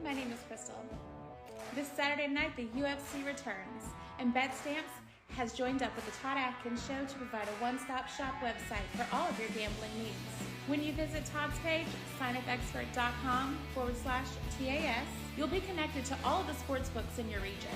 my name is Crystal. This Saturday night, the UFC returns, and BetStamps has joined up with the Todd Atkins Show to provide a one-stop shop website for all of your gambling needs. When you visit Todd's page, signupexpert.com/TAS, you'll be connected to all of the sports books in your region,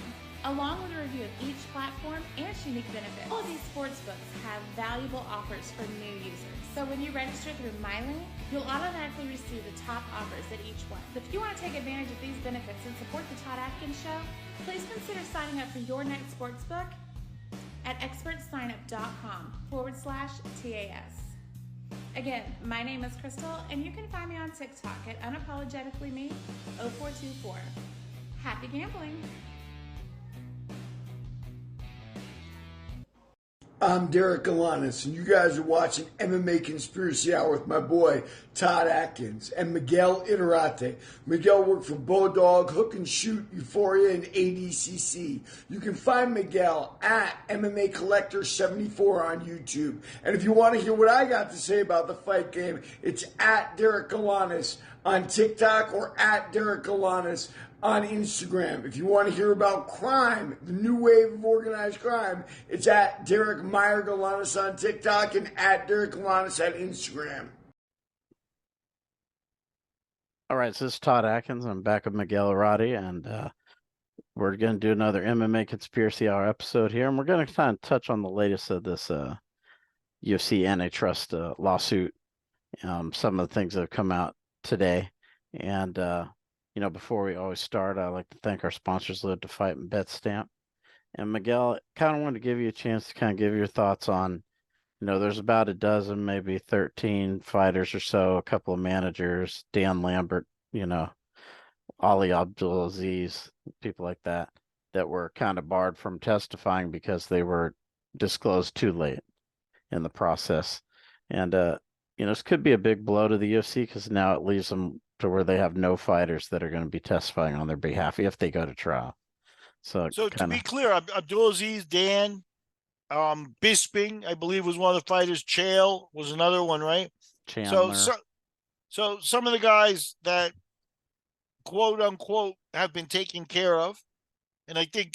along with a review of each platform and its unique benefits. All of these sports books have valuable offers for new users. So when you register through MyLink, you'll automatically receive the top offers at each one. If you want to take advantage of these benefits and support the Todd Atkins Show, please consider signing up for your next sports book at expertsignup.com/TAS. Again, my name is Crystal, and you can find me on TikTok at unapologeticallyme0424. Happy gambling! I'm Derek Alanis, and you guys are watching MMA Conspiracy Hour with my boy Todd Atkins and Miguel Iterate. Miguel worked for Bodog, Hook and Shoot, Euphoria, and ADCC. You can find Miguel at MMA Collector 74 on YouTube. And if you want to hear what I got to say about the fight game, it's at Derek Alanis on TikTok or at Derek Alanis on Instagram. If you want to hear about crime, the new wave of organized crime, it's at Derek Meyer Galanis on TikTok and at Derek Galanis at Instagram. All right, so this is Todd Atkins. I'm back with Miguel Iterate, and we're going to do another MMA Conspiracy Hour episode here, and we're going to kind of touch on the latest of this UFC antitrust lawsuit, some of the things that have come out today, and before we always start, I'd like to thank our sponsors, Live to Fight and BetStamp. And Miguel, kind of wanted to give you a chance to kind of give your thoughts on, there's about a dozen, maybe 13 fighters or so, a couple of managers, Dan Lambert, Ali Abdulaziz, people like that were kind of barred from testifying because they were disclosed too late in the process. And, this could be a big blow to the UFC because now it leaves them to where they have no fighters that are going to be testifying on their behalf if they go to trial. So to be clear, Abdulaziz, Dan, Bisping, I believe, was one of the fighters. Chael was another one, right? Chandler. So some of the guys that, quote unquote, have been taken care of, and I think,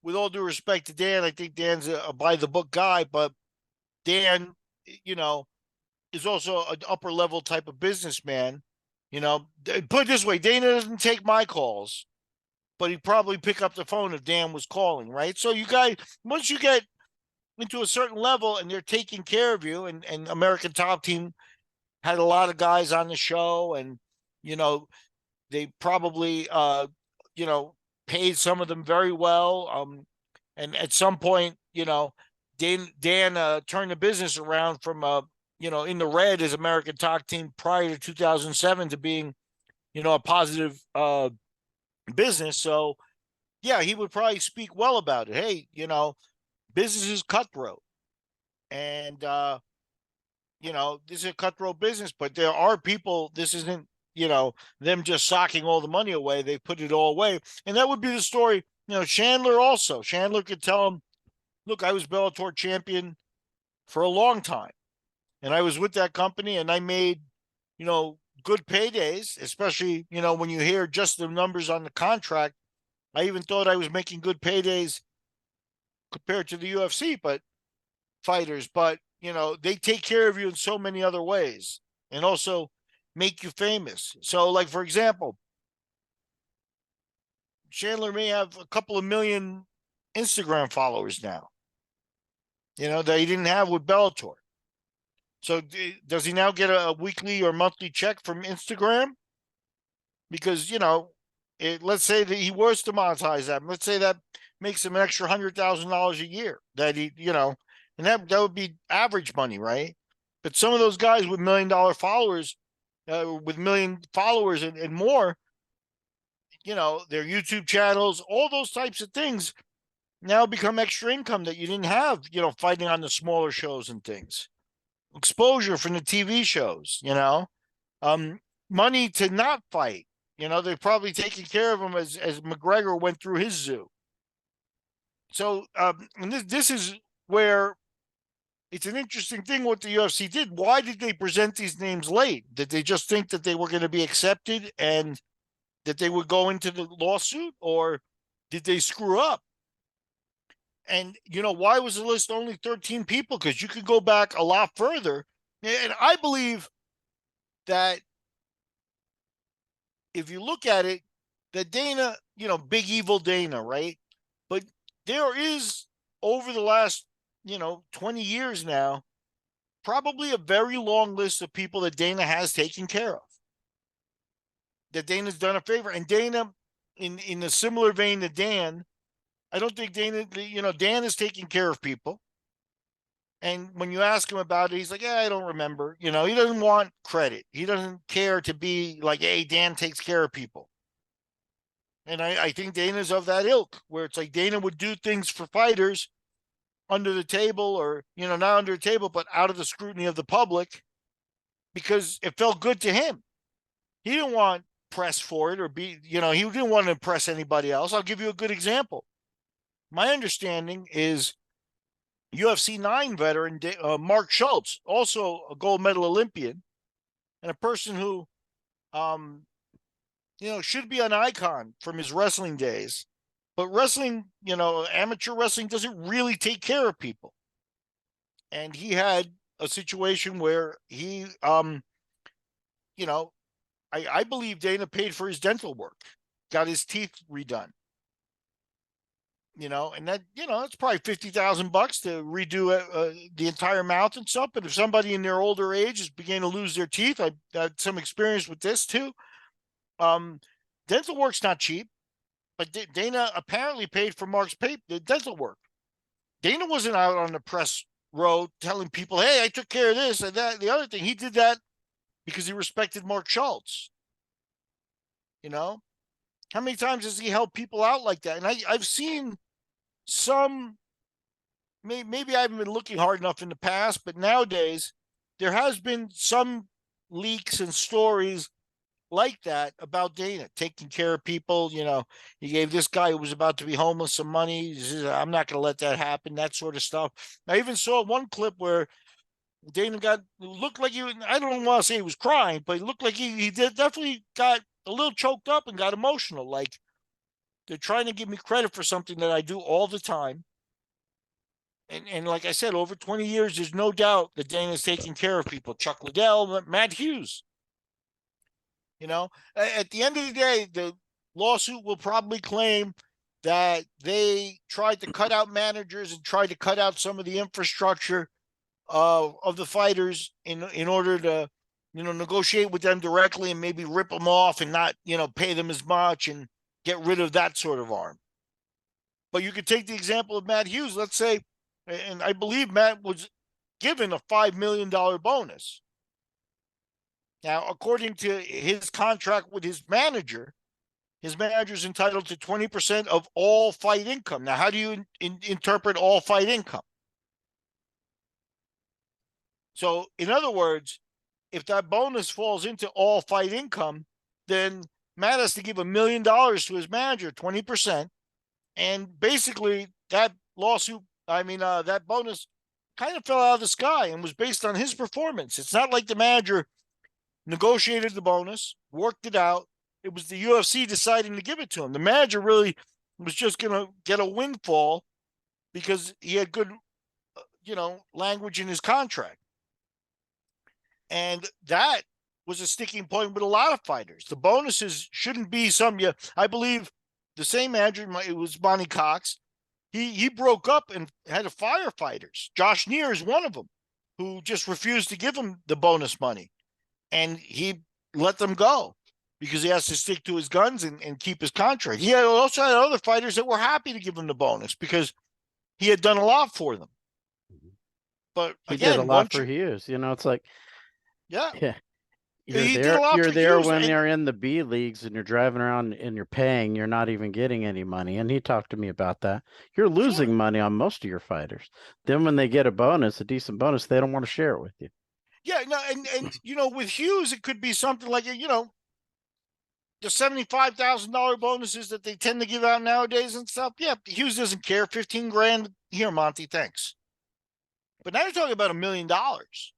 with all due respect to Dan, I think Dan's a by the book guy, but Dan, is also an upper level type of businessman. Put it this way, Dana doesn't take my calls, but he'd probably pick up the phone if Dan was calling, right? So you guys, once you get into a certain level and they're taking care of you, and American Top Team had a lot of guys on the show, and, they probably, paid some of them very well. And at some point, Dan turned the business around from, in the red as American Top Team prior to 2007 to being, a positive business. So, yeah, he would probably speak well about it. Hey, business is cutthroat. And, this is a cutthroat business, but there are people, this isn't, them just socking all the money away. They put it all away. And that would be the story. Chandler also. Chandler could tell him, look, I was Bellator champion for a long time. And I was with that company, and I made, good paydays, especially, when you hear just the numbers on the contract. I even thought I was making good paydays compared to the UFC, fighters. But, they take care of you in so many other ways and also make you famous. So, like, for example, Chandler may have a couple of million Instagram followers now, that he didn't have with Bellator. So does he now get a weekly or monthly check from Instagram? Because, let's say that he was to monetize that. Let's say that makes him an extra $100,000 a year that he, and that would be average money, right? But some of those guys with $1 million followers, and more, their YouTube channels, all those types of things now become extra income that you didn't have, fighting on the smaller shows and things. Exposure from the TV shows, money to not fight. They're probably taking care of him as McGregor went through his zoo. So, and this is where it's an interesting thing what the UFC did. Why did they present these names late? Did they just think that they were going to be accepted and that they would go into the lawsuit, or did they screw up? And, why was the list only 13 people? Because you could go back a lot further. And I believe that if you look at it, that Dana, big evil Dana, right? But there is, over the last, 20 years now, probably a very long list of people that Dana has taken care of, that Dana's done a favor. And Dana, in a similar vein to Dan, I don't think Dana, Dan is taking care of people. And when you ask him about it, he's like, yeah, I don't remember. He doesn't want credit. He doesn't care to be like, hey, Dan takes care of people. And I think Dana's of that ilk, where it's like Dana would do things for fighters under the table, or, not under the table, but out of the scrutiny of the public, because it felt good to him. He didn't want press for it, or he didn't want to impress anybody else. I'll give you a good example. My understanding is UFC 9 veteran Mark Schultz, also a gold medal Olympian, and a person who, should be an icon from his wrestling days. But wrestling, amateur wrestling doesn't really take care of people. And he had a situation where he, I believe Dana paid for his dental work, got his teeth redone. And that, it's probably $50,000 to redo the entire mouth and stuff. But if somebody in their older age is beginning to lose their teeth, I had some experience with this too. Dental work's not cheap, but Dana apparently paid for Mark's dental work. Dana wasn't out on the press row telling people, hey, I took care of this and that. The other thing, he did that because he respected Mark Schultz. How many times has he helped people out like that? And I've seen some, maybe I haven't been looking hard enough in the past, but nowadays there has been some leaks and stories like that about Dana taking care of people. He gave this guy who was about to be homeless some money. He says, I'm not going to let that happen, that sort of stuff. I even saw one clip where Dana looked like I don't want to say he was crying, but he looked like he definitely got a little choked up and got emotional. Like, they're trying to give me credit for something that I do all the time. And like I said, over 20 years, there's no doubt that Dana's taking care of people. Chuck Liddell, Matt Hughes. At the end of the day, the lawsuit will probably claim that they tried to cut out managers and tried to cut out some of the infrastructure of the fighters in order to, negotiate with them directly and maybe rip them off and not, pay them as much and get rid of that sort of arm. But you could take the example of Matt Hughes, let's say, and I believe Matt was given a $5 million bonus. Now, according to his contract with his manager's entitled to 20% of all fight income. Now, how do you interpret all fight income? So, in other words, if that bonus falls into all fight income, then Matt has to give $1 million to his manager, 20%. And basically, that that bonus kind of fell out of the sky and was based on his performance. It's not like the manager negotiated the bonus, worked it out. It was the UFC deciding to give it to him. The manager really was just going to get a windfall because he had good, language in his contract. And that was a sticking point with a lot of fighters. The bonuses shouldn't be I believe the same manager, it was Bonnie Cox. He broke up and had to fire fighters. Josh Neer is one of them who just refused to give him the bonus money. And he let them go because he has to stick to his guns and keep his contract. He also had other fighters that were happy to give him the bonus because he had done a lot for them. But He again, did a lot for Hughes. It's like, yeah. You're there when they're in the B leagues and you're driving around and you're paying, you're not even getting any money. And he talked to me about that. You're losing money on most of your fighters. Then when they get a decent bonus, they don't want to share it with you. Yeah, no, and with Hughes, it could be something like the $75,000 bonuses that they tend to give out nowadays and stuff. Yeah, Hughes doesn't care. 15 grand here, Monty. Thanks. But now you're talking about $1 million,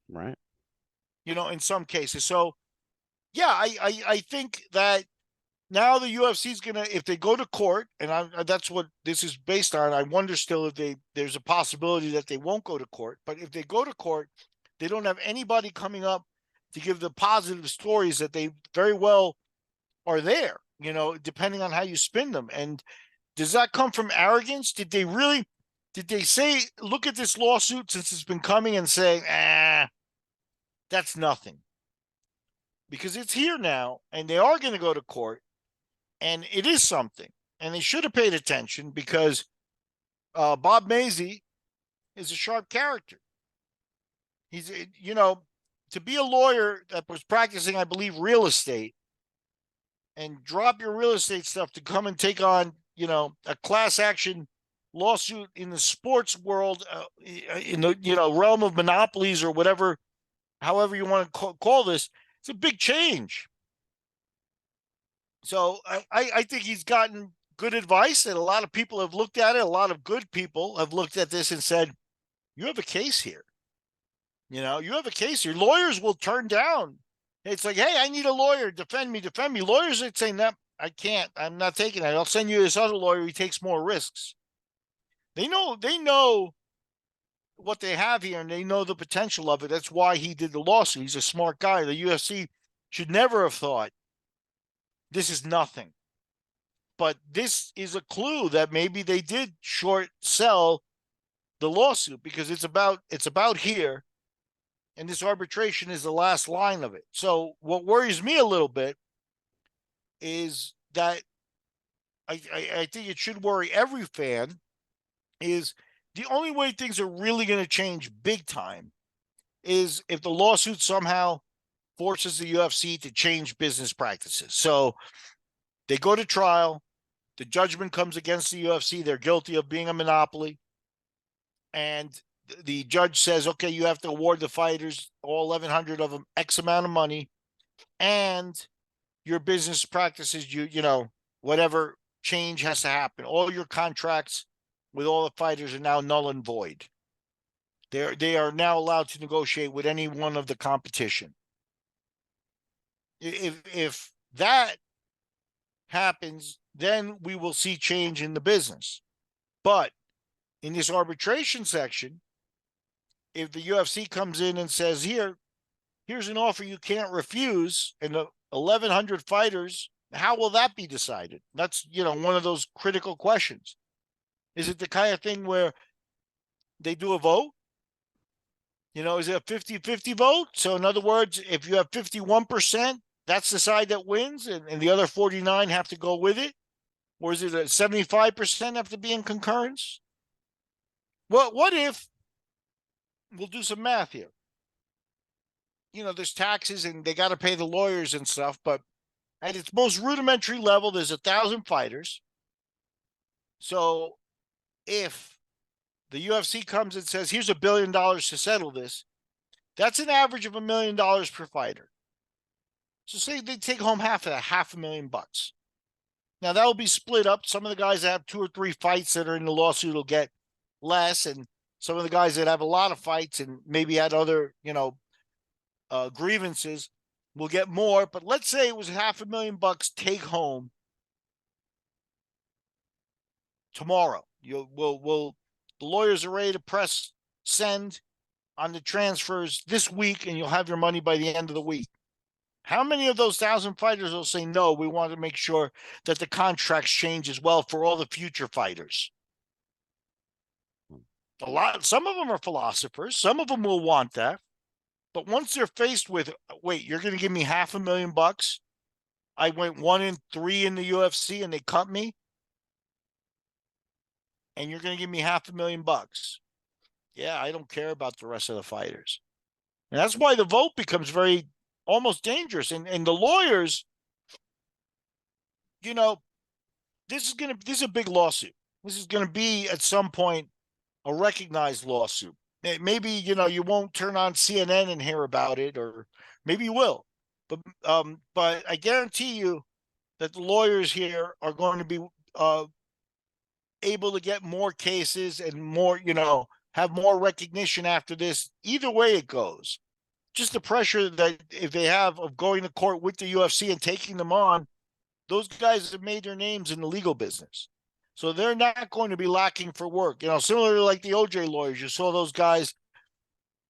right? In some cases. So, yeah, I think that now the UFC is gonna, if they go to court, and that's what this is based on. I wonder still if there's a possibility that they won't go to court. But if they go to court, they don't have anybody coming up to give the positive stories that they very well are there. Depending on how you spin them. And does that come from arrogance? Did they say, look at this lawsuit since it's been coming and saying, that's nothing? Because it's here now, and they are going to go to court. And it is something, and they should have paid attention because Bob Mazy is a sharp character. He's, to be a lawyer that was practicing, I believe, real estate, and drop your real estate stuff to come and take on, a class action lawsuit in the sports world, in the, realm of monopolies or whatever, however you want to call this, it's a big change. So I think he's gotten good advice, and a lot of people have looked at it. A lot of good people have looked at this and said, you have a case here. You have a case here. Lawyers will turn down. It's like, hey, I need a lawyer. Defend me. Lawyers are saying, no, I can't. I'm not taking that. I'll send you this other lawyer. He takes more risks. They know what they have here, and they know the potential of it. That's why he did the lawsuit. He's a smart guy. The UFC should never have thought, this is nothing. But this is a clue that maybe they did short sell the lawsuit because it's about here, and this arbitration is the last line of it. So what worries me a little bit is that I think it should worry every fan, is the only way things are really going to change big time is if the lawsuit somehow forces the UFC to change business practices. So they go to trial, the judgment comes against the UFC, they're guilty of being a monopoly, and the judge says, okay, you have to award the fighters, all 1,100 of them, X amount of money, and your business practices, whatever change has to happen. All your contracts with all the fighters are now null and void. They are now allowed to negotiate with any one of the competition. If that happens, then we will see change in the business. But in this arbitration section, if the UFC comes in and says, here's an offer you can't refuse, and the 1,100 fighters, how will that be decided? That's, one of those critical questions. Is it the kind of thing where they do a vote? Is it a 50-50 vote? So in other words, if you have 51%, that's the side that wins, and the other 49 have to go with it? Or is it a 75% have to be in concurrence? Well, what if, we'll do some math here. There's taxes and they got to pay the lawyers and stuff, but at its most rudimentary level, there's 1,000 fighters. So if the UFC comes and says, here's $1 billion to settle this, that's an average of $1 million per fighter. So say they take home half of that, $500,000. Now that will be split up. Some of the guys that have 2 or 3 fights that are in the lawsuit will get less, and some of the guys that have a lot of fights and maybe had other, grievances will get more. But let's say it was $500,000 take home tomorrow. The lawyers are ready to press send on the transfers this week, and you'll have your money by the end of the week. How many of those 1,000 fighters will say, no, we want to make sure that the contracts change as well for all the future fighters? A lot. Some of them are philosophers. Some of them will want that. But once they're faced with, wait, you're going to give me $500,000? I went 1-3 in the UFC and they cut me, and you're going to give me $500,000? Yeah, I don't care about the rest of the fighters. And that's why the vote becomes very almost dangerous. And the lawyers, this is a big lawsuit. This is going to be at some point a recognized lawsuit. Maybe, you won't turn on CNN and hear about it, or maybe you will. But I guarantee you that the lawyers here are going to be able to get more cases and more, have more recognition after this. Either way it goes. Just the pressure that if they have of going to court with the UFC and taking them on, those guys have made their names in the legal business. So they're not going to be lacking for work. Similar to like the OJ lawyers, you saw those guys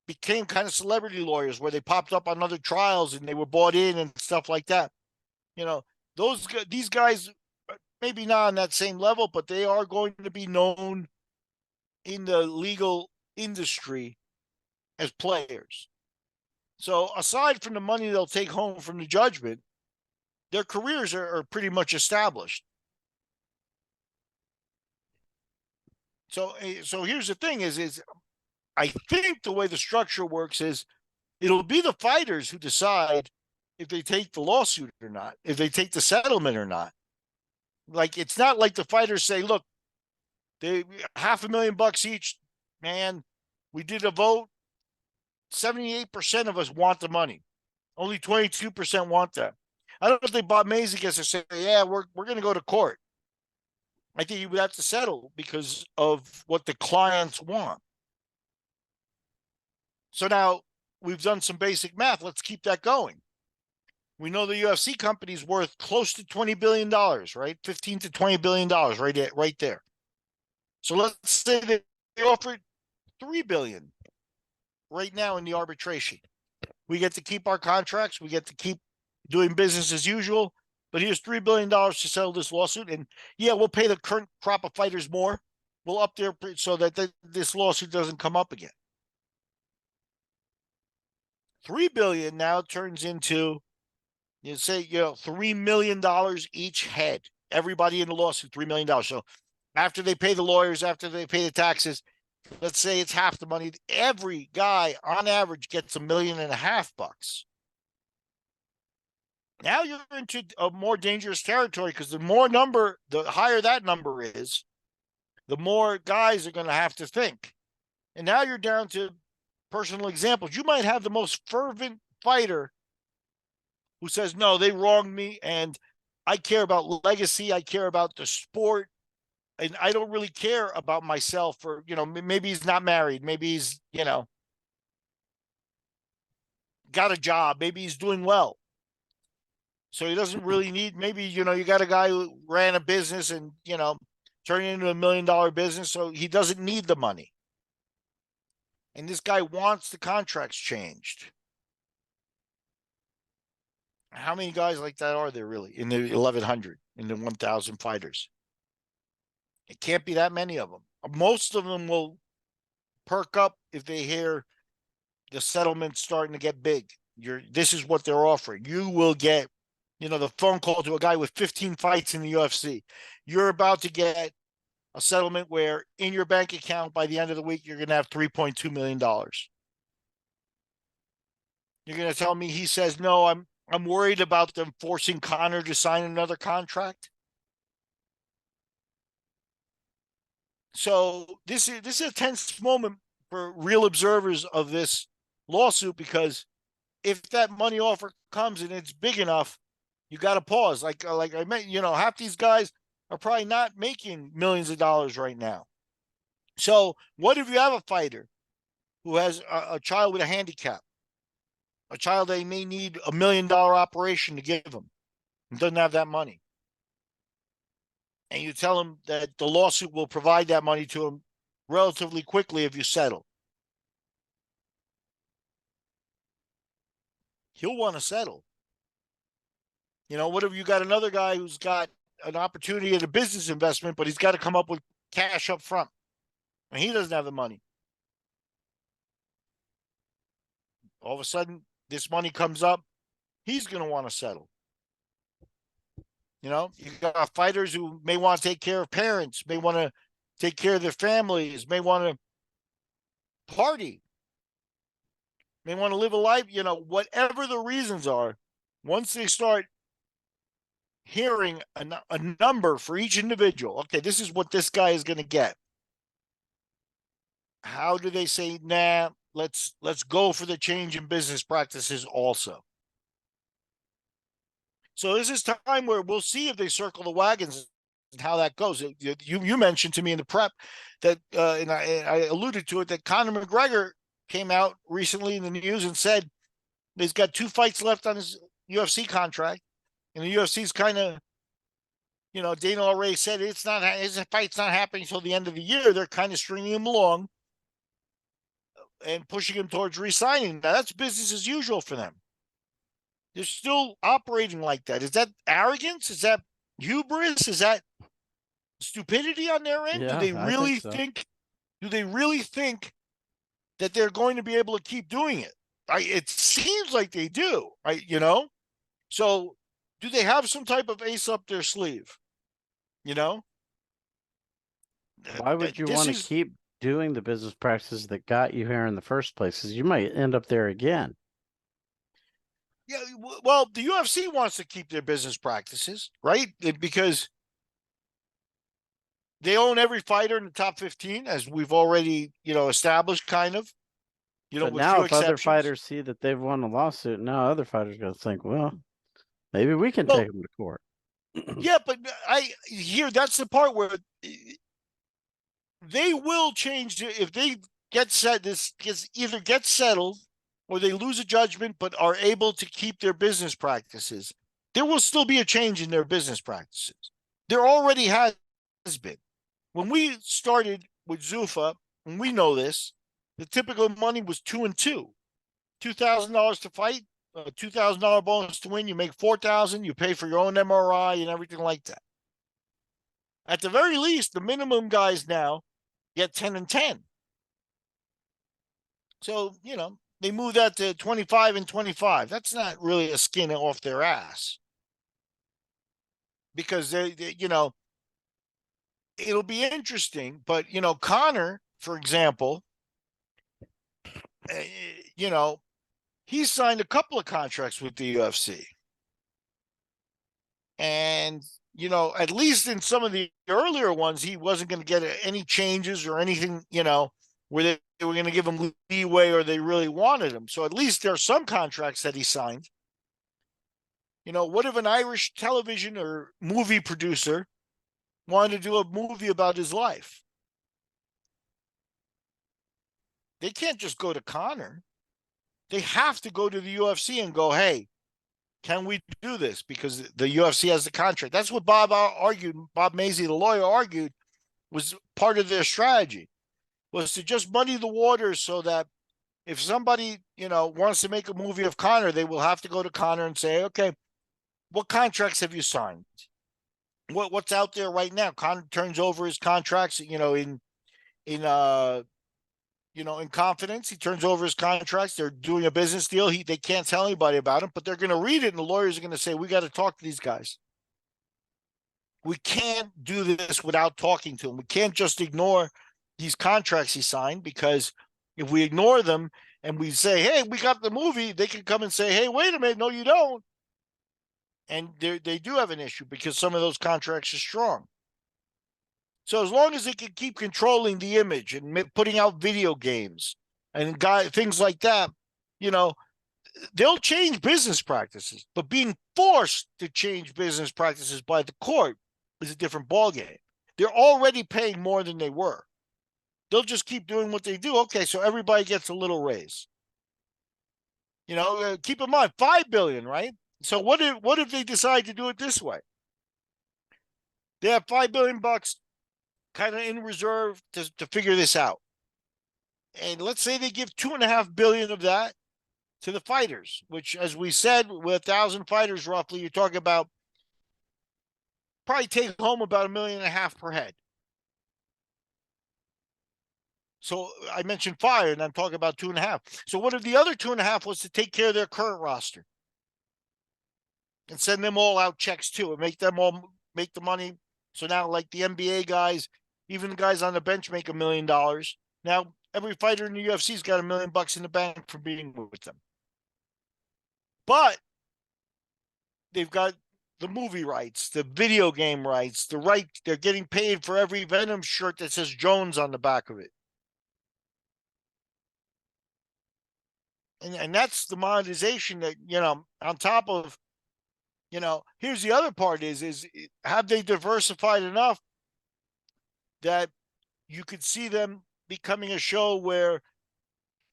became kind of celebrity lawyers where they popped up on other trials and they were bought in and stuff like that. These guys, maybe not on that same level, but they are going to be known in the legal industry as players. So aside from the money they'll take home from the judgment, their careers are pretty much established. So here's the thing is I think the way the structure works is it'll be the fighters who decide if they take the lawsuit or not, if they take the settlement or not. Like, it's not like the fighters say, look, they $500,000 each, man, we did a vote. 78% of us want the money. Only 22% want that. I don't know if they bought Mays against and say, yeah, we're going to go to court. I think you would have to settle because of what the clients want. So now we've done some basic math. Let's keep that going. We know the UFC company is worth close to $20 billion, right? $15 to $20 billion right there. So let's say that they offered $3 billion right now in the arbitration. We get to keep our contracts. We get to keep doing business as usual. But here's $3 billion to settle this lawsuit. And yeah, we'll pay the current crop of fighters more. We'll up their so that this lawsuit doesn't come up again. $3 billion now turns into, $3 million each head. Everybody in the lawsuit, $3 million. So after they pay the lawyers, after they pay the taxes, let's say it's half the money. Every guy on average gets $1.5 million. Now you're into a more dangerous territory because the higher that number is, the more guys are going to have to think. And now you're down to personal examples. You might have the most fervent fighter who says, no, they wronged me, and I care about legacy. I care about the sport, and I don't really care about myself. Or, maybe he's not married. Maybe he's, got a job. Maybe he's doing well. So he doesn't really need, maybe, you got a guy who ran a business and, turned it into $1 million business. So he doesn't need the money. And this guy wants the contracts changed. How many guys like that are there really in the 1,100, in the 1,000 fighters? It can't be that many of them. Most of them will perk up if they hear the settlement starting to get big. This is what they're offering. You will get, the phone call to a guy with 15 fights in the UFC. You're about to get a settlement where in your bank account by the end of the week, you're going to have $3.2 million. You're going to tell me he says, no, I'm worried about them forcing Conor to sign another contract. So this is a tense moment for real observers of this lawsuit, because if that money offer comes and it's big enough, you got to pause. Like I meant, half these guys are probably not making millions of dollars right now. So what if you have a fighter who has a child with a handicap, a child they may need $1 million operation to give him, and doesn't have that money? And you tell him that the lawsuit will provide that money to him relatively quickly if you settle. He'll want to settle. What if you got another guy who's got an opportunity at a business investment, but he's got to come up with cash up front, and he doesn't have the money? All of a sudden, this money comes up. He's going to want to settle. You got fighters who may want to take care of parents, may want to take care of their families, may want to party, may want to live a life, whatever the reasons are. Once they start hearing a number for each individual, okay, this is what this guy is going to get. How do they say, nah, let's go for the change in business practices also? So this is time where we'll see if they circle the wagons and how that goes. You mentioned to me in the prep that, and I alluded to it, that Conor McGregor came out recently in the news and said he's got 2 fights left on his UFC contract. And the UFC is kind of Dana already said his fight's not happening until the end of the year. They're kind of stringing him along and pushing him towards re-signing. Now, that's business as usual for them. They're still operating like that. Is that arrogance? Is that hubris? Is that stupidity on their end? Yeah, I think so. Do they really think that they're going to be able to keep doing it? It seems like they do, right? So do they have some type of ace up their sleeve? Why would you want to keep doing the business practices that got you here in the first place? Because you might end up there again. Yeah, well, the UFC wants to keep their business practices, right? Because they own every fighter in the top 15, as we've already, established, kind of. But now, if other fighters see that they've won a lawsuit, now other fighters are going to think, well, maybe we can take them to court. Yeah, but that's the part where they will change if they get set. This either gets settled or they lose a judgment, but are able to keep their business practices. There will still be a change in their business practices. There already has been. When we started with Zuffa, and we know this, the typical money was 2 and 2, $2,000 to fight, $2,000 bonus to win. You make $4,000. You pay for your own MRI and everything like that. At the very least, the minimum guys now get 10 and 10. So, they move that to 25 and 25. That's not really a skin off their ass. Because it'll be interesting. But, Conor, for example, he signed a couple of contracts with the UFC. And, at least in some of the earlier ones, he wasn't going to get any changes or anything, where they were going to give him leeway or they really wanted him. So at least there are some contracts that he signed. What if an Irish television or movie producer wanted to do a movie about his life? They can't just go to Conor. They have to go to the UFC and go, hey, can we do this? Because the UFC has the contract. That's what Bob argued. Bob Mazy, the lawyer, argued was part of their strategy, was to just muddy the waters so that if somebody, wants to make a movie of Conor, they will have to go to Conor and say, okay, what contracts have you signed? What's out there right now? Conor turns over his contracts, in confidence. He turns over his contracts. They're doing a business deal. They can't tell anybody about him, but they're going to read it, and the lawyers are going to say, we got to talk to these guys. We can't do this without talking to them. We can't just ignore these contracts he signed, because if we ignore them and we say, hey, we got the movie, they can come and say, hey, wait a minute, no, you don't. And they do have an issue because some of those contracts are strong. So as long as they can keep controlling the image and putting out video games and things like that, they'll change business practices. But being forced to change business practices by the court is a different ballgame. They're already paying more than they were. They'll just keep doing what they do. Okay, so everybody gets a little raise. Keep in mind, $5 billion, right? So what if they decide to do it this way? They have $5 billion kind of in reserve to figure this out. And let's say they give $2.5 billion of that to the fighters, which, as we said, with 1,000 fighters roughly, you're talking about probably take home about $1.5 million per head. So I mentioned 5, and I'm talking about 2.5. So what if the other 2.5 was to take care of their current roster and send them all out checks too, and make them all make the money? So now, like the NBA guys, even the guys on the bench make $1 million. Now every fighter in the UFC's got $1 million in the bank for being with them. But they've got the movie rights, the video game rights, they're getting paid for every Venom shirt that says Jones on the back of it. And that's the monetization that, on top of, here's the other part is have they diversified enough that you could see them becoming a show where,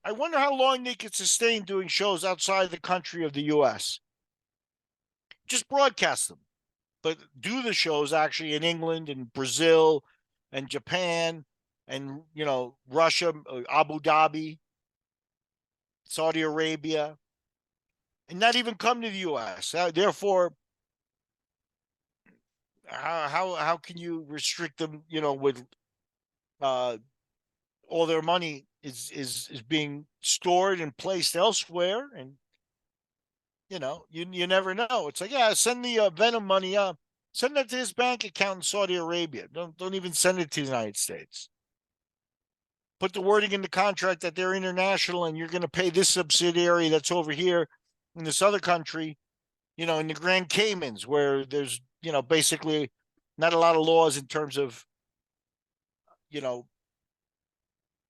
I wonder how long they could sustain doing shows outside the country of the U.S. Just broadcast them. but do the shows actually in England and Brazil and Japan and, Russia, Abu Dhabi, Saudi Arabia, and not even come to the U.S. Therefore, how can you restrict them, with all their money is being stored and placed elsewhere, and you never know. It's like, yeah, send the Venom money up, send that to his bank account in Saudi Arabia. Don't even send it to the United States. Put the wording in the contract that they're international and you're going to pay this subsidiary that's over here in this other country, in the Grand Caymans, where there's, basically not a lot of laws in terms of,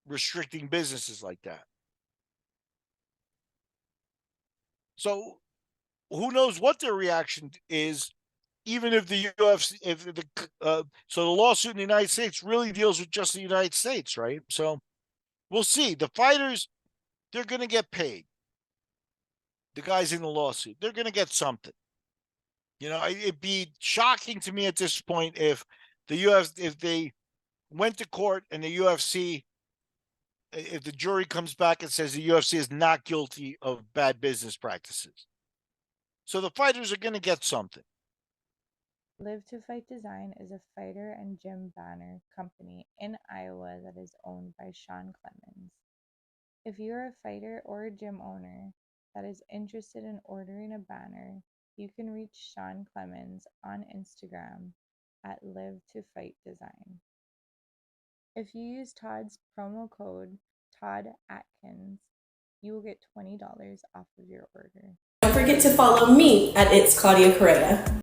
restricting businesses like that. So who knows what their reaction is, even if the UFC, so the lawsuit in the United States really deals with just the United States, right? So we'll see. The fighters, they're going to get paid. The guys in the lawsuit, they're going to get something. It'd be shocking to me at this point if they went to court and the UFC, if the jury comes back and says the UFC is not guilty of bad business practices. So the fighters are going to get something. Live to Fight Design is a fighter and gym banner company in Iowa that is owned by Sean Clemens. If you're a fighter or a gym owner that is interested in ordering a banner, you can reach Sean Clemens on Instagram at Live to Fight Design. If you use Todd's promo code ToddAtkins, you will get $20 off of your order. Don't forget to follow me at It's Claudia Correa.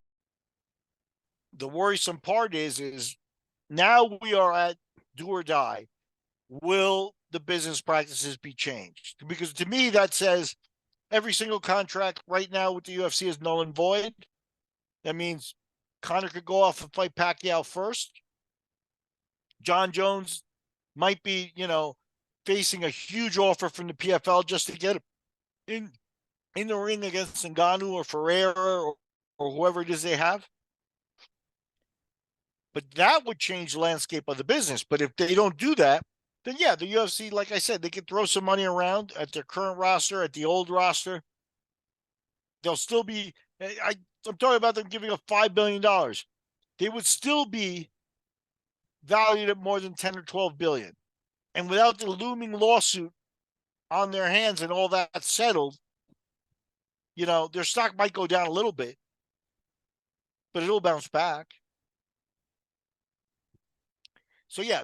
The worrisome part is now we are at do or die. Will the business practices be changed? Because to me, that says every single contract right now with the UFC is null and void. That means Conor could go off and fight Pacquiao first. John Jones might be, facing a huge offer from the PFL just to get in the ring against Ngannou or Ferreira or whoever it is they have. But that would change the landscape of the business. But if they don't do that, then yeah, the UFC, like I said, they can throw some money around at their current roster, at the old roster. They'll still be, I'm talking about them giving up $5 billion. They would still be valued at more than 10 or 12 billion. And without the looming lawsuit on their hands and all that settled, their stock might go down a little bit, but it'll bounce back. So yeah,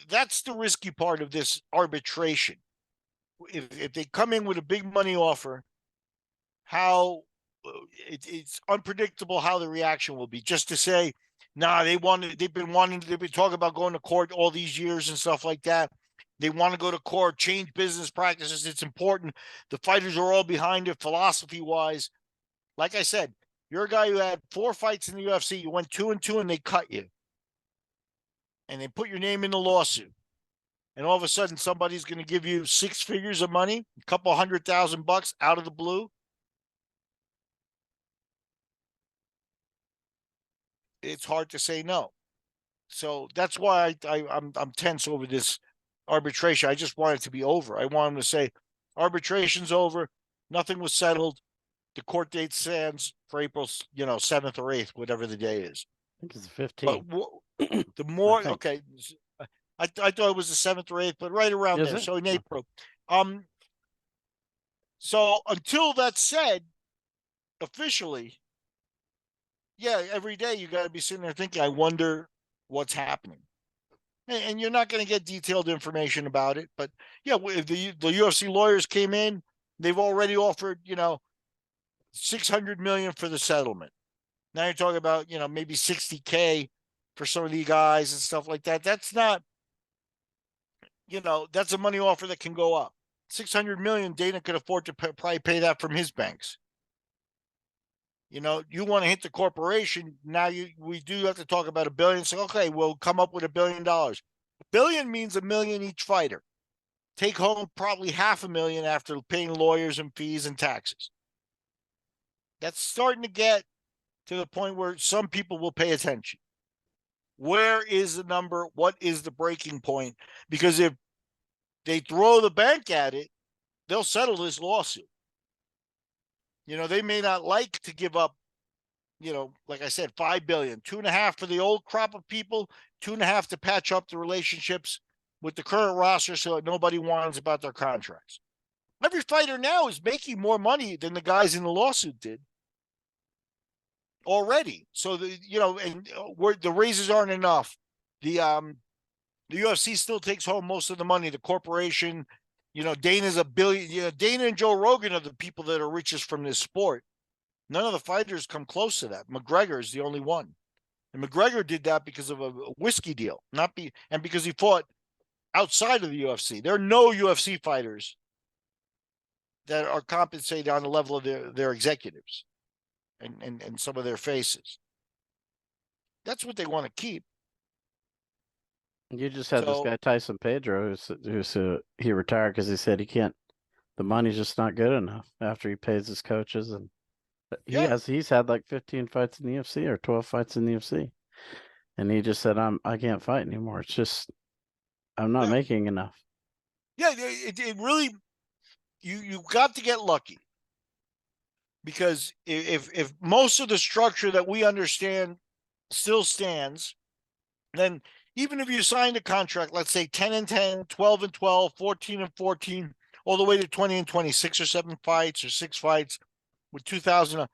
that's the risky part of this arbitration. If they come in with a big money offer, it's unpredictable how the reaction will be. Just to say, nah, they've been talking about going to court all these years and stuff like that. They want to go to court, change business practices. It's important. The fighters are all behind it philosophy-wise. Like I said, you're a guy who had 4 fights in the UFC. You went 2-2 and they cut you. And they put your name in the lawsuit. And all of a sudden, somebody's going to give you 6 figures of money, a couple $100,000 out of the blue. It's hard to say no. So that's why I'm tense over this arbitration. I just want it to be over. I want them to say arbitration's over. Nothing was settled. The court date stands for April, 7th or 8th, whatever the day is. I think it's the 15th. But the more, okay, I thought it was the 7th or 8th, but right around there. So in April. So until that's said, officially, yeah, every day you got to be sitting there thinking, I wonder what's happening. And you're not going to get detailed information about it. But yeah, if the UFC lawyers came in, they've already offered, $600 million for the settlement. Now you're talking about, maybe $60K for some of the guys and stuff like that. That's not, that's a money offer that can go up. $600 million, Dana could afford to probably pay that from his banks. You want to hit the corporation. Now we do have to talk about $1 billion. So, okay, we'll come up with $1 billion. $1 billion means $1 million each fighter. Take home probably $500,000 after paying lawyers and fees and taxes. That's starting to get to the point where some people will pay attention. Where is the number? What is the breaking point? Because if they throw the bank at it, they'll settle this lawsuit. They may not like to give up, like I said, $5 billion, 2.5 for the old crop of people, 2.5 to patch up the relationships with the current roster so that nobody whines about their contracts. Every fighter now is making more money than the guys in the lawsuit did already. So the raises aren't enough. The UFC still takes home most of the money. The corporation, Dana's a billion. Dana and Joe Rogan are the people that are richest from this sport. None of the fighters come close to that. McGregor is the only one, and McGregor did that because of a whiskey deal, and because he fought outside of the UFC. There are no UFC fighters that are compensated on the level of their executives and some of their faces. That's what they want to keep. You just had this guy Tyson Pedro he retired because he said he can't. The money's just not good enough after he pays his coaches, and he's had like 15 fights in the UFC or 12 fights in the UFC, and he just said I can't fight anymore. It's just I'm not making enough. Yeah, it really you got to get lucky, because if most of the structure that we understand still stands, then even if you signed a contract, let's say 10-10, 12-12, 14-14, all the way to 20-20, 6 or 7 fights or 6 fights with 2,000,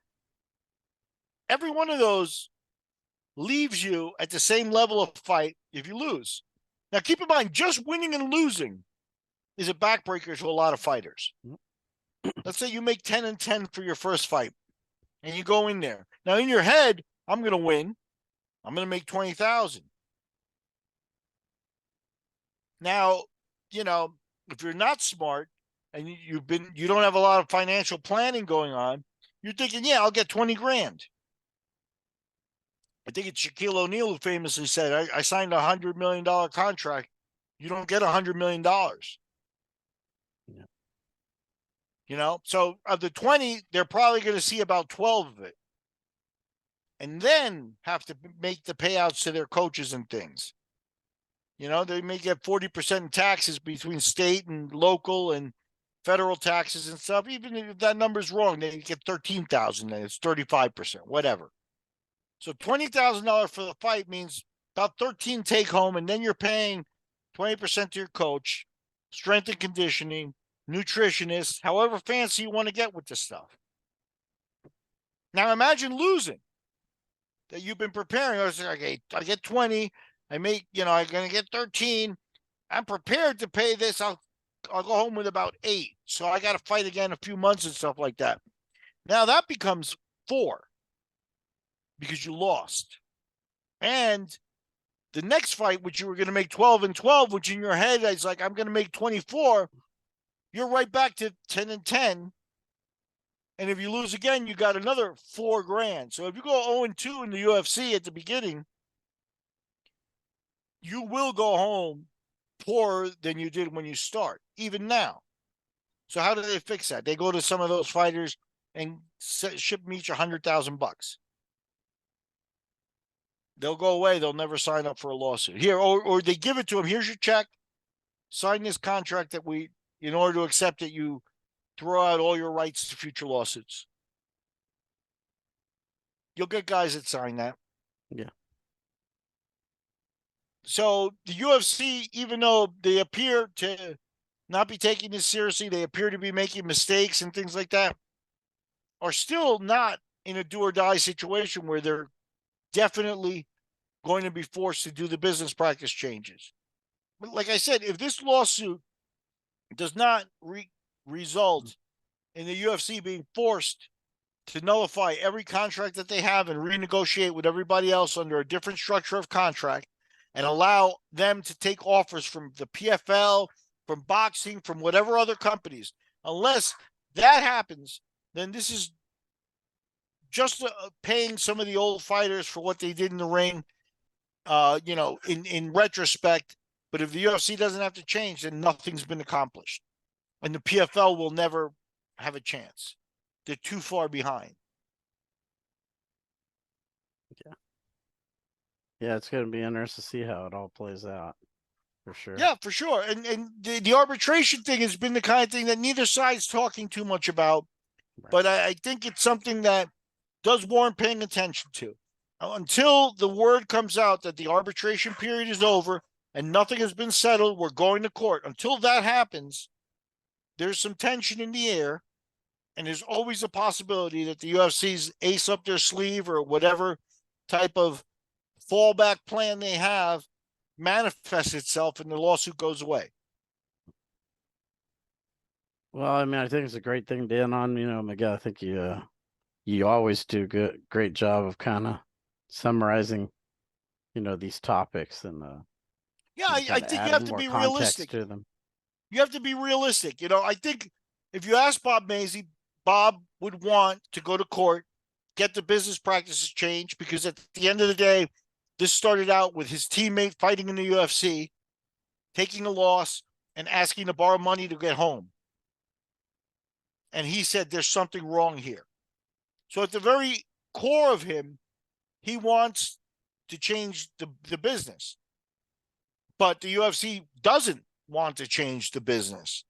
every one of those leaves you at the same level of fight if you lose. Now, keep in mind, just winning and losing is a backbreaker to a lot of fighters. Let's say you make 10-10 for your first fight, and you go in there. Now, in your head, I'm going to win. I'm going to make 20,000. Now, if you're not smart and you don't have a lot of financial planning going on, you're thinking, I'll get 20 grand. I think it's Shaquille O'Neal who famously said, I signed a $100 million contract. You don't get $100 million. Yeah. So of the 20, they're probably going to see about 12 of it, and then have to make the payouts to their coaches and things. They may get 40% in taxes between state and local and federal taxes and stuff. Even if that number's wrong, they get 13,000, then it's 35%, whatever. So $20,000 for the fight means about 13 take home, and then you're paying 20% to your coach, strength and conditioning, nutritionist, however fancy you want to get with this stuff. Now imagine losing. That you've been preparing. I was like, okay, I get 20. I make, I'm going to get 13. I'm prepared to pay this. I'll go home with about 8. So I got to fight again a few months and stuff like that. Now that becomes 4 because you lost. And the next fight, which you were going to make 12-12, which in your head is like, I'm going to make 24. You're right back to 10-10. And if you lose again, you got another 4 grand. So if you go 0-2 in the UFC at the beginning, you will go home poorer than you did when you start, even now. So how do they fix that? They go to some of those fighters and ship them each $100,000. They'll go away. They'll never sign up for a lawsuit. Here, or they give it to them. Here's your check. Sign this contract that in order to accept it, you throw out all your rights to future lawsuits. You'll get guys that sign that. Yeah. So the UFC, even though they appear to not be taking this seriously, they appear to be making mistakes and things like that, are still not in a do or die situation where they're definitely going to be forced to do the business practice changes. But like I said, if this lawsuit does not result in the UFC being forced to nullify every contract that they have and renegotiate with everybody else under a different structure of contract, and allow them to take offers from the PFL, from boxing, from whatever other companies, unless that happens, then this is just paying some of the old fighters for what they did in the ring, in retrospect. But if the UFC doesn't have to change, then nothing's been accomplished. And the PFL will never have a chance. They're too far behind. Yeah, it's going to be interesting to see how it all plays out, for sure. Yeah, for sure. And the arbitration thing has been the kind of thing that neither side's talking too much about, Right. but I think it's something that does warrant paying attention to. Until the word comes out that the arbitration period is over and nothing has been settled, we're going to court. Until that happens, there's some tension in the air, and there's always a possibility that the UFC's ace up their sleeve or whatever type of fallback plan they have manifests itself and the lawsuit goes away. Well, I mean, I think it's a great thing to end on. Miguel, I think you always do great job of kind of summarizing, these topics and yeah, I think you have to be realistic to them. You have to be realistic. I think if you ask Bob Mazy, Bob would want to go to court, get the business practices changed, because at the end of the day, this started out with his teammate fighting in the UFC, taking a loss, and asking to borrow money to get home. And he said there's something wrong here. So at the very core of him, he wants to change the business. But the UFC doesn't want to change the business.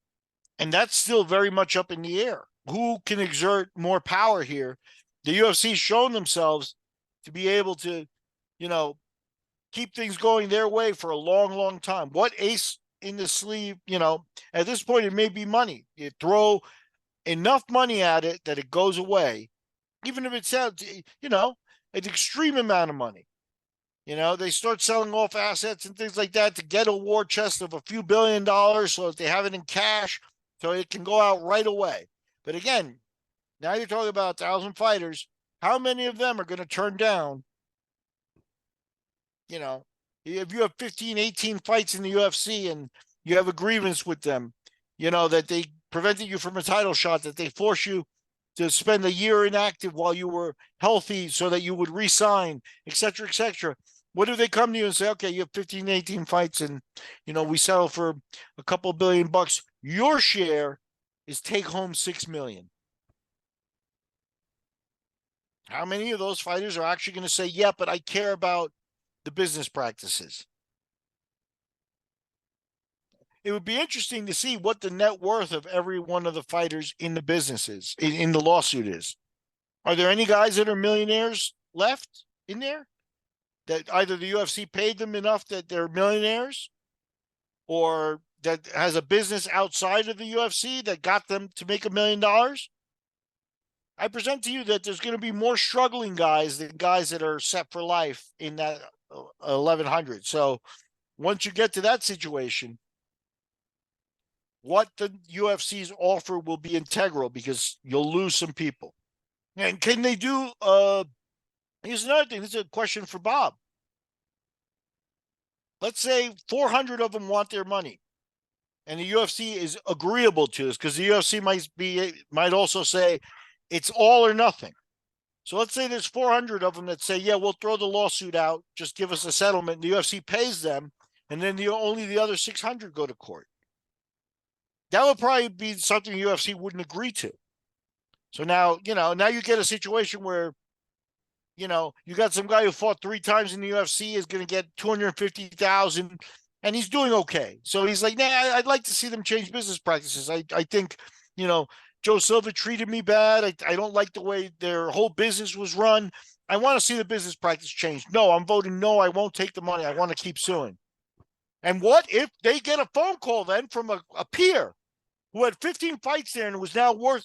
And that's still very much up in the air. Who can exert more power here? The UFC's shown themselves to be able to, keep things going their way for a long, long time. What ace in the sleeve, at this point, it may be money. You throw enough money at it that it goes away, even if it sounds, an extreme amount of money. They start selling off assets and things like that to get a war chest of a few $1 billion so that they have it in cash so it can go out right away. But again, now you're talking about 1,000 fighters. How many of them are going to turn down? If you have 15, 18 fights in the UFC and you have a grievance with them, that they prevented you from a title shot, that they force you to spend a year inactive while you were healthy so that you would re-sign, et cetera, et cetera. What if they come to you and say, okay, you have 15, 18 fights and, we settle for a couple $1 billion. Your share is take home $6 million. How many of those fighters are actually going to say, yeah, but I care about the business practices? It would be interesting to see what the net worth of every one of the fighters in the business is, in the lawsuit is. Are there any guys that are millionaires left in there? That either the UFC paid them enough that they're millionaires, or that has a business outside of the UFC that got them to make $1 million? I present to you that there's going to be more struggling guys than guys that are set for life in that 1,100. So once you get to that situation, what the UFC's offer will be integral, because you'll lose some people. And can they do, here's another thing. This is a question for Bob. Let's say 400 of them want their money, and the UFC is agreeable to this, because the UFC might also say it's all or nothing. So let's say there's 400 of them that say, yeah, we'll throw the lawsuit out, just give us a settlement. The UFC pays them, and then only the other 600 go to court. That would probably be something the UFC wouldn't agree to. So now, now you get a situation where, you got some guy who fought 3 times in the UFC is going to get 250,000, and he's doing okay. So he's like, nah, I'd like to see them change business practices. I think, Joe Silva treated me bad. I don't like the way their whole business was run. I want to see the business practice change. No, I'm voting no. I won't take the money. I want to keep suing. And what if they get a phone call then from a peer who had 15 fights there and was now worth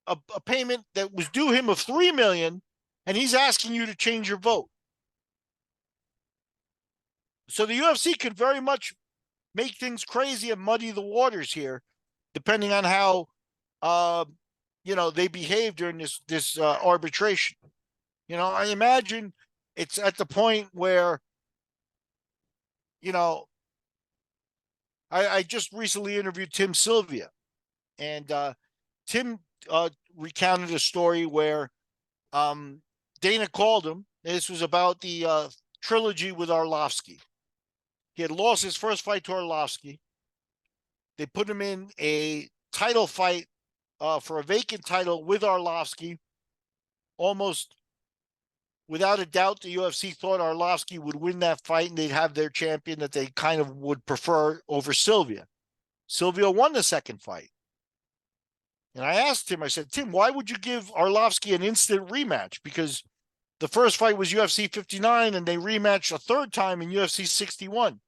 a payment that was due him of $3 million, and he's asking you to change your vote? So the UFC could very much make things crazy and muddy the waters here, depending on how they behave during this arbitration. I imagine it's at the point where, I just recently interviewed Tim Sylvia, and Tim recounted a story where Dana called him. This was about the trilogy with Arlovsky. He had lost his first fight to Arlovsky. They put him in a title fight for a vacant title with Arlovsky almost without a doubt, the UFC thought Arlovsky would win that fight and they'd have their champion that they kind of would prefer over Sylvia. Sylvia won the second fight. And I asked him, I said, Tim, why would you give Arlovsky an instant rematch? Because the first fight was UFC 59 and they rematched a third time in UFC 61.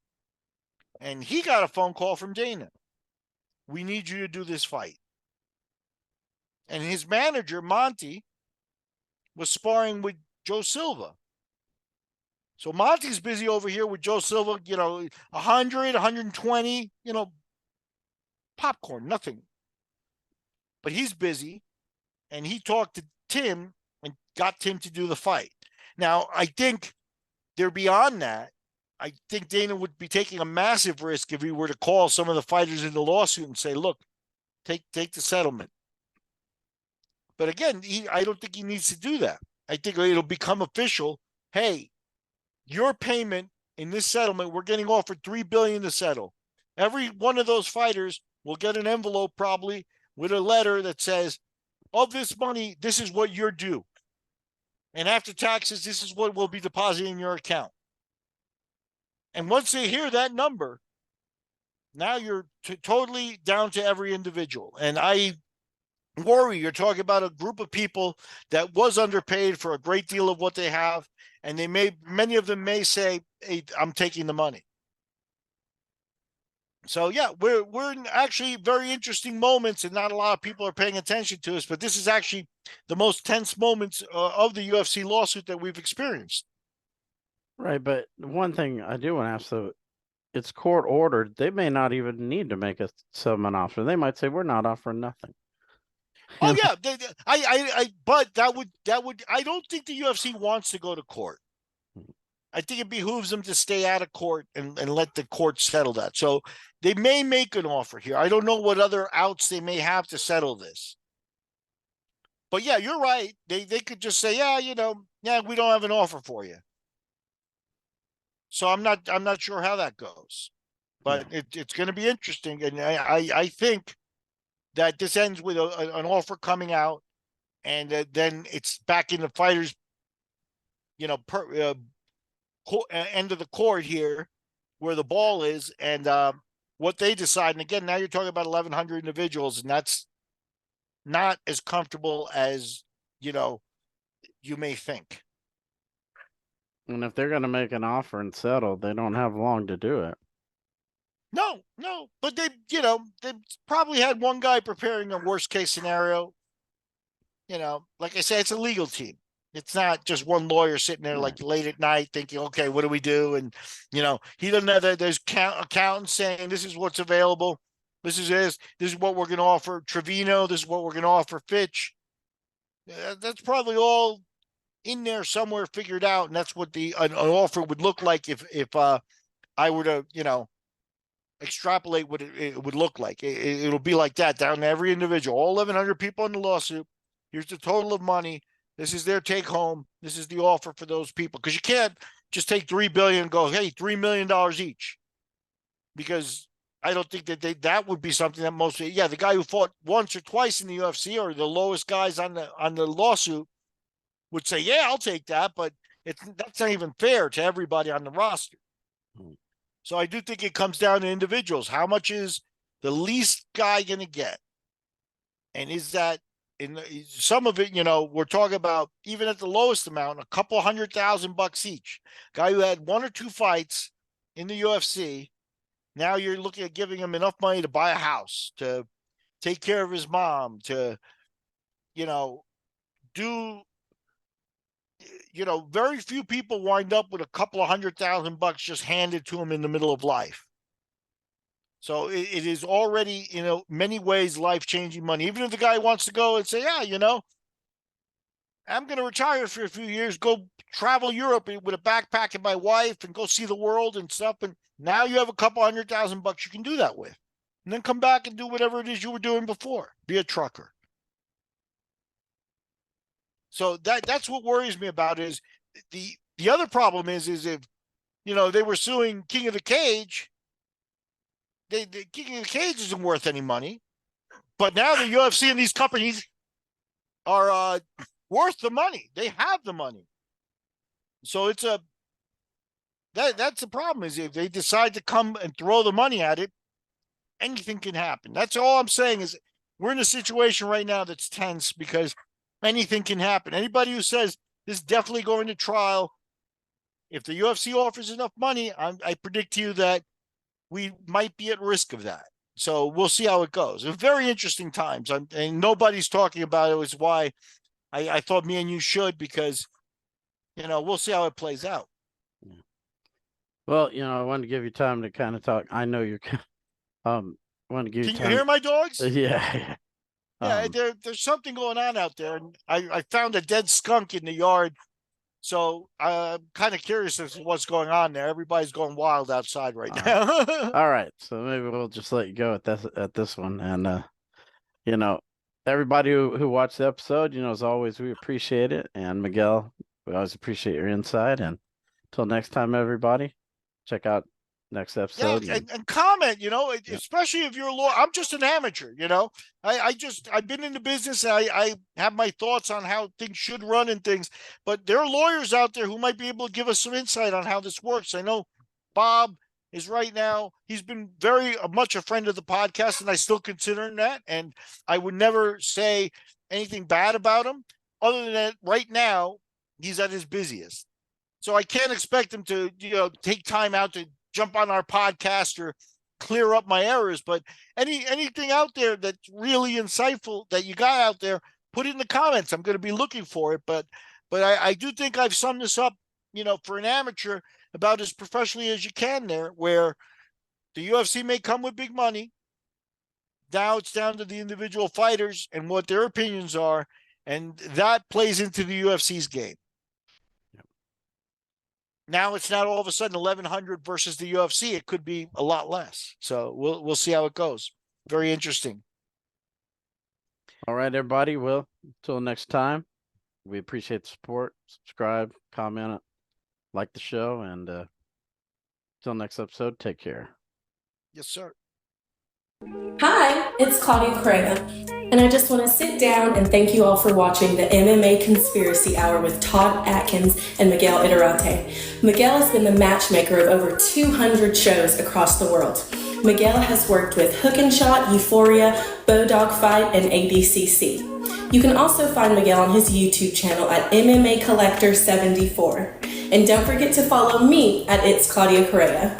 And he got a phone call from Dana. We need you to do this fight. And his manager, Monty, was sparring with Joe Silva. So Monty's busy over here with Joe Silva, 100, 120, popcorn, nothing. But he's busy, and he talked to Tim and got Tim to do the fight. Now, I think they're beyond that. I think Dana would be taking a massive risk if he were to call some of the fighters in the lawsuit and say, look, take the settlement. But again, I don't think he needs to do that. I think it'll become official. Hey, your payment in this settlement, we're getting offered $3 billion to settle. Every one of those fighters will get an envelope probably with a letter that says, of this money, this is what you're due. And after taxes, this is what will be deposited in your account. And once they hear that number, now you're totally down to every individual. And I worry you're talking about a group of people that was underpaid for a great deal of what they have. And many of them may say, hey, I'm taking the money. So yeah, we're in actually very interesting moments, and not a lot of people are paying attention to us. But this is actually the most tense moments of the UFC lawsuit that we've experienced. Right, but one thing I do want to ask, though, it's court ordered. They may not even need to make a settlement offer. They might say we're not offering nothing. Oh yeah, but that would I don't think the UFC wants to go to court. I think it behooves them to stay out of court and let the court settle that. So they may make an offer here. I don't know what other outs they may have to settle this. But yeah, you're right. They could just say, we don't have an offer for you. So I'm not sure how that goes. But it's going to be interesting. And I think that this ends with an offer coming out, and then it's back in the fighters, end of the court here where the ball is, and what they decide. And again, now you're talking about 1,100 individuals, and that's not as comfortable as you may think. And if they're going to make an offer and settle, they don't have long to do it. No, but they probably had one guy preparing a worst case scenario. Like I said, it's a legal team. It's not just one lawyer sitting there like late at night thinking, okay, what do we do? And, he doesn't have that. There's accountants saying this is what's available. This is what we're going to offer Trevino. This is what we're going to offer Fitch. That's probably all in there somewhere figured out. And that's what an offer would look like if I were to, extrapolate what it would look like. It'll be like that down to every individual, all 1,100 people in the lawsuit. Here's the total of money. This is their take home. This is the offer for those people. Because you can't just take $3 billion and go, hey, $3 million each. Because I don't think that would be something that the guy who fought once or twice in the UFC or the lowest guys on the lawsuit would say, yeah, I'll take that. But that's not even fair to everybody on the roster. So I do think it comes down to individuals. How much is the least guy going to get? And is that in some of it, we're talking about even at the lowest amount, a couple $100,000 each. Guy who had one or two fights in the UFC. Now you're looking at giving him enough money to buy a house, to take care of his mom, to, do, very few people wind up with a couple of $100,000 just handed to them in the middle of life. So it is already, many ways life-changing money. Even if the guy wants to go and say, yeah, I'm going to retire for a few years, go travel Europe with a backpack and my wife and go see the world and stuff. And now you have a couple $100,000 you can do that with. And then come back and do whatever it is you were doing before. Be a trucker. So that's what worries me about is the other problem is if, they were suing King of the Cage. The King of the Cage isn't worth any money, but now the UFC and these companies are worth the money. They have the money. So it's that's the problem, is if they decide to come and throw the money at it, anything can happen. That's all I'm saying, is we're in a situation right now that's tense because anything can happen. Anybody who says this is definitely going to trial, if the UFC offers enough money, I predict to you that we might be at risk of that. So we'll see how it goes. It's very interesting times. And nobody's talking about it, is why I thought me and you should, because, we'll see how it plays out. Well, I wanted to give you time to kind of talk. I know you're, I want to give you Can time. you hear my dogs? Yeah. Yeah, there's something going on out there. And I found a dead skunk in the yard. So I'm kind of curious as to what's going on there. Everybody's going wild outside right now. All right. So maybe we'll just let you go at this one. And everybody who watched the episode, as always, we appreciate it. And Miguel, we always appreciate your insight. And until next time, everybody, check out next episode. Yeah, and comment, especially if you're a lawyer. I'm just an amateur, I've been in the business. I have my thoughts on how things should run and things, but there are lawyers out there who might be able to give us some insight on how this works. I know Bob is right now. He's been very much a friend of the podcast, and I still consider him that. And I would never say anything bad about him, other than that right now he's at his busiest. So I can't expect him to, take time out to jump on our podcast or clear up my errors. But anything out there that's really insightful that you got out there, put it in the comments. I'm going to be looking for it. But I do think I've summed this up, for an amateur, about as professionally as you can there, where the UFC may come with big money. Now it's down to the individual fighters and what their opinions are. And that plays into the UFC's game. Now it's not all of a sudden 1,100 versus the UFC. It could be a lot less. So we'll see how it goes. Very interesting. All right, everybody. Well, until next time, we appreciate the support. Subscribe, comment, like the show, and until next episode, take care. Yes, sir. Hi, it's Claudia Correa, and I just want to sit down and thank you all for watching the MMA Conspiracy Hour with Todd Atkins and Miguel Iterate. Miguel has been the matchmaker of over 200 shows across the world. Miguel has worked with Hook and Shot, Euphoria, Bodog Fight, and ADCC. You can also find Miguel on his YouTube channel at MMA Collector 74. And don't forget to follow me at It's Claudia Correa.